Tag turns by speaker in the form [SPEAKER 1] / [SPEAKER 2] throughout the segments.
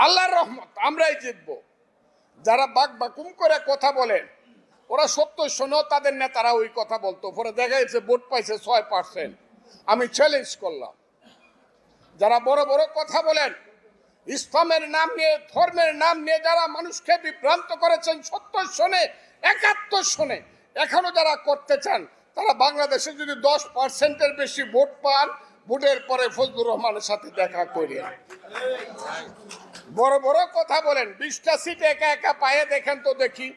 [SPEAKER 1] আল্লাহর রহমত আমরাই জিতবো। যারা বাক বাকুম করে কথা বলেন ওরা সত্য শোনো, তাদের নেতারা ওই কথা বলতো, পরে দেখা যাচ্ছে ভোট পাইছে 6%। আমি চ্যালেঞ্জ করলাম, যারা বড় বড় কথা বলেন ইসলামের নাম নিয়ে, ধর্মের নাম নিয়ে যারা মানুষকে বিভ্রান্ত করেছেন 70 সনে 71 সনে, এখনো যারা করতে চান, তারা বাংলাদেশে যদি 10%-এর বেশি ভোট পান, ভোটের পরে ফজলুর রহমানের সাথে দেখা করিয়া। বড় বড় কথা বলেন, 20টা সিট একা একা পায়ে দেখেন তো দেখি।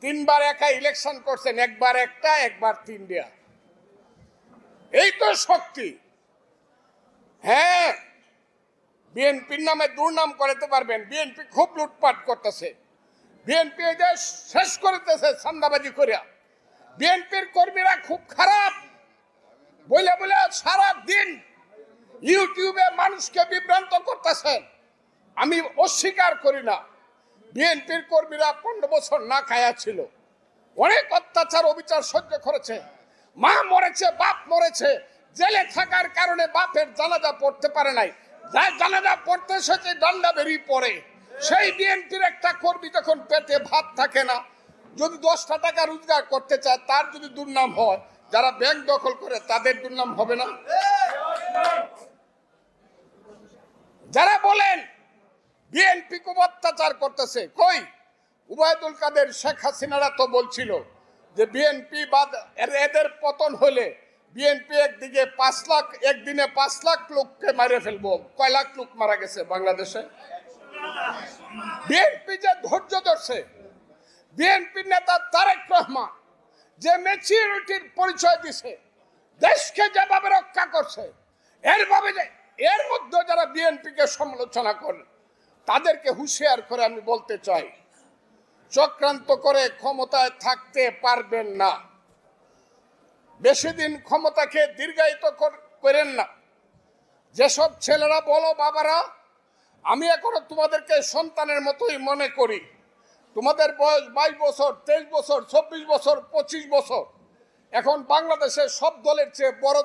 [SPEAKER 1] 3বার একা ইলেকশন করছেন, একবার একটা, একবার 3টা। এই তো শক্তি। হ্যাঁ, বিএনপির নামে দুর্নাম করাতে পারবেন। বিএনপি খুব লুটপাট করতেছে, বিএনপি এই দেশ শেষ করতেছে চাঁদাবাজি করিয়া। বিএনপির কর্মীরা খুব খারাপ বলে বলে সারা দিন ইউটিউবে মানুষকে বিভ্রান্ত করতেছেন। আমি অস্বীকার করি না, বিএনপির কর্মীরা 15 বছর না খায়া ছিল, অনেক অত্যাচার অবিচার সহ্য করেছে। মা মরেছে, বাপ মরেছে, জেলে থাকার কারণে বাপের জানাজা পড়তে পারে নাই, যার জানাজা পড়তে এসেছে ডান্ডা বেরিয়ে পড়ে। সেই বিএনপির একটা কর্মী যখন পেটে ভাত থাকে না, যদি 10টা টাকা রোজগার করতে চায়, তার যদি দুর্নাম হয়, যারা ব্যাংক দখল করে তাদের দুর্নাম হবে না? যারা বলেন বিএনপি খুব অত্যাচার করতেছে, কই উবায়দুল কাদের শেখ হাসিনারা তো বলছিল যে বিএনপি বাদ এদের পতন হলে বিএনপি একদিকে 5 লাখ, একদিনে 5 লাখ লোককে মারে ফেলবো। কয় লাখ লোক মারা গেছে বাংলাদেশে? বিএনপি যে ধৈর্য ধরছে, বিএনপি নেতা তারেক রহমান যে ম্যাচুরিটির পরিচয় দিছে, দেশকে যেভাবে রক্ষা করছে, এর মধ্যে যারা বিএনপিকে সমালোচনা করে তাদেরকে হুঁশিয়ার করে আমি বলতে চাই, চক্রান্ত করে ক্ষমতায় থাকতে পারবেন না। বেশি দিন ক্ষমতাকে দীর্ঘায়িত করেন না। যেসব ছেলেরা বলো বাবারা আমি এখনো তোমাদেরকে সন্তানের মতোই মনে করি, তোমাদের বয়স 22 বছর, 23 বছর, 24 বছর, 25 বছর। এখন বাংলাদেশের সব দলের চেয়ে বড়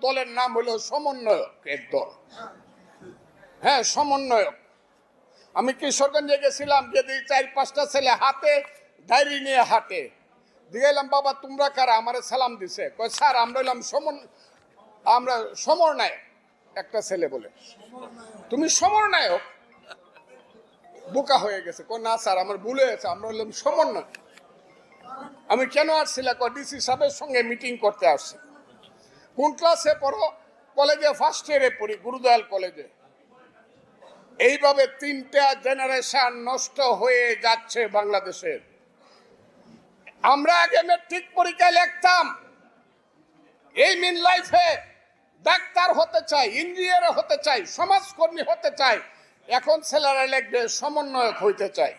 [SPEAKER 1] দলের নাম হলো সমন্বয়ক এক দল। হ্যাঁ, সমন্বয়ক। আমি কিশোরগঞ্জে গেছিলাম, যদি 4-5টা ছেলে হাতে ডায়েরি নিয়ে হাঁটে, দিলাম বাবা তোমরা কারা, আমারে সালাম দিছে, কয় স্যার আমরা হইলাম আমরা সমরনায়ক। একটা ছেলে বলে তুমি সমরনায়ক? বোকা হয়ে গেছে, কয় না স্যার আমার ভুলে গেছে, আমরা হইলাম সমন্বয়ক। আমি কেন আসছিলাম? ডিসি সাহেবের সঙ্গে মিটিং করতে আসছি। কোন ক্লাসে পড়ো? কলেজে ফার্স্ট ইয়ারে পড়ি, গুরুদয়াল কলেজে। এইভাবে 3টা জেনারেশন নষ্ট হয়ে যাচ্ছে বাংলাদেশের। আমরা আগে মেট্রিক পরীক্ষায় লিখতাম এই মিন লাইফে ডাক্তার হতে চাই, ইঞ্জিনিয়ার হতে চাই, সমাজকর্মী হতে চাই। এখন ছেলেরা লিখবে সমন্বয়ক হইতে চাই,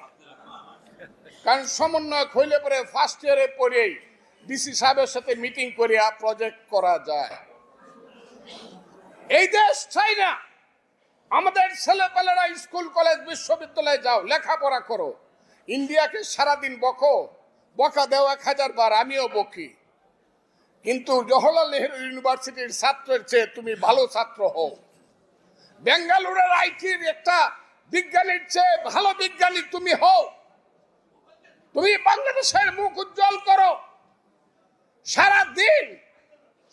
[SPEAKER 1] কারণ সমন্বয়ক হইলে পরে ফার্স্ট ইয়ারে পড়েই ডিসি সাহেবের সাথে মিটিং করিয়া প্রজেক্ট করা যায়। এই দেশ চাই না। আমাদের ছেলেপেলেরা স্কুল কলেজ বিশ্ববিদ্যালয়ে যাও, লেখাপড়া করো। ইন্ডিয়াকে সারাদিন বকা দেও 1000 বার, আমিও বকি, কিন্তু জওহরলাল নেহরু ইউনিভার্সিটির ছাত্রের চেয়ে তুমি ভালো ছাত্র হও। বেঙ্গালুরুর আইটির একটা বিজ্ঞানীর চেয়ে ভালো বিজ্ঞানী তুমি হও। তুমি বাংলাদেশের মুখ উজ্জ্বল করো। সারাদিন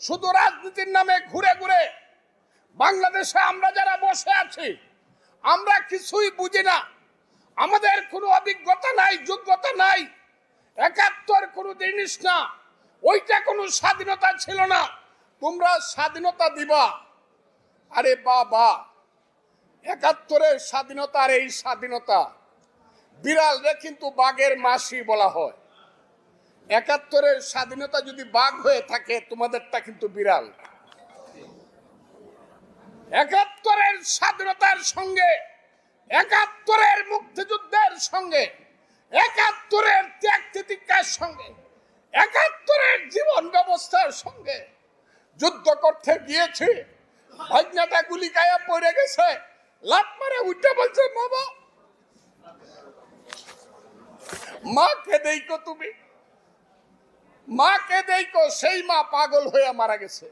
[SPEAKER 1] শুধু রাজনীতির নামে ঘুরে ঘুরে বাংলাদেশে আমরা যারা বসে আছি, আমরা কিছুই বুঝি না, আমাদের কোনো অভিজ্ঞতা নাই, যোগ্যতা নাই। 71 কোনো জিনিস না, ওইটা কোনো স্বাধীনতা ছিল না। তোমরা স্বাধীনতা দিবা? আরে বাবা, 71-এর স্বাধীনতা আর এই স্বাধীনতা, বিড়ালরে কিন্তু বাঘের মাসি বলা হয়। 71-এর স্বাধীনতা যদি বাঘ হয়ে থাকে, তোমাদেরটা কিন্তু বিড়াল। 71-এর স্বাধীনতার সঙ্গে, 71-এর মুক্তিযুদ্ধের সঙ্গে, 71-এর ত্যাগ তিতিক্ষার সঙ্গে, 71-এর জীবন ব্যবস্থার সঙ্গে যুদ্ধ করতে গিয়েছি। ভাগ্নাটা গুলি গায়ে পড়ে গেছে, লাত মারে উঠে বলছে বাবা মাকে দেখো, তুমি মাকে দেখো। সেই মা পাগল হয়ে মারা গেছে।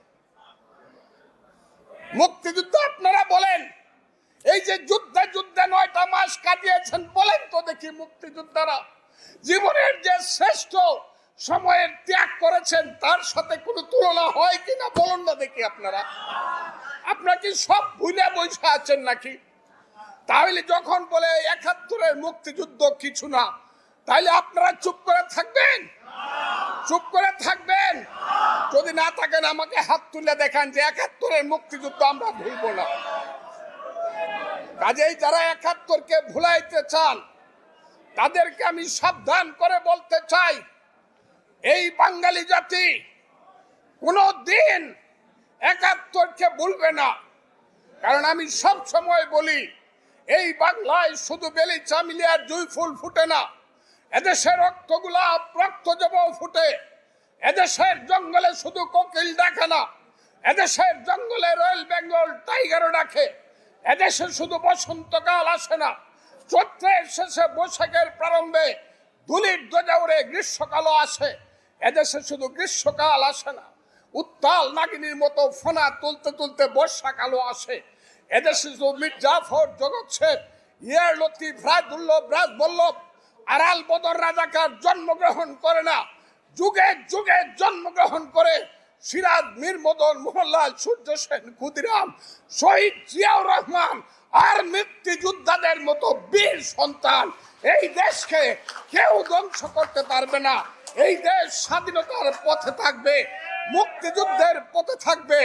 [SPEAKER 1] মুক্তিযুদ্ধ আপনারা বলেন এই যে যুদ্ধে যুদ্ধে 9টা মাস কাটিয়েছেন, বলেন তো দেখি মুক্তিযোদ্ধারা জীবনের যে শ্রেষ্ঠ সময়ের ত্যাগ করেছেন তার সাথে কোনো তুলনা হয় কিনা বলুন না দেখি। আপনারা কি সব ভুলে বসে আছেন নাকি? তাহলে যখন বলে 71-এর মুক্তিযুদ্ধ কিছু না, তাহলে আপনারা চুপ করে থাকবেন? চুপ করে থাকবেন? যদি না থাকেন আমাকে হাত তুলে দেখান যে 71-এর মুক্তিযুদ্ধ আমরা ভুলবো না। কাজেই যারা 71-কে ভুলাইতে চান তাদেরকে আমি সাবধান করে বলতে চাই, এই বাঙালি জাতি কোনদিন 71-কে ভুলবে না। কারণ আমি সব সময় বলি, এই বাংলায় শুধু বেলি চামিলি আর জুই ফুল ফুটে না, এদেশের রক্তগোলাপ রক্ত জব ফুটে। এদেশের জঙ্গলে শুধু কোকিল ডাকে না, এদেশের জঙ্গলে রয়্যাল বেঙ্গল টাইগারও ডাকে। এদেশে শুধু বসন্তকাল আসে না, চৈত্রের শেষে বৈশাখের প্রারম্ভে ধুলির ধ্বজা উড়ে গ্রীষ্মকালও আসে। এদেশে শুধু গ্রীষ্মকাল আসে না, উত্তাল নাগিনীর মতো ফোনা তুলতে তুলতে বর্ষাকালও আসে। এদেশে শুধু মীর জাফর, জগৎ শেখ, ইয়ার লতিফ, রাজদুল্লভ, রাজবল্লভ, আরাল বদর রাজাকার জন্মগ্রহণ করে না, যুগে যুগে জন্মগ্রহণ করে সিরাজ, মীর মদন, মোহনলাল, সূর্য সেন, ক্ষুদিরাম, শহীদ জিয়াউর রহমান আর মুক্তিযোদ্ধাদের মতো বীর সন্তান। এই দেশকে কেউ ধ্বংস করতে পারবে না। এই দেশ স্বাধীনতার পথে থাকবে, মুক্তিযুদ্ধের পথে থাকবে।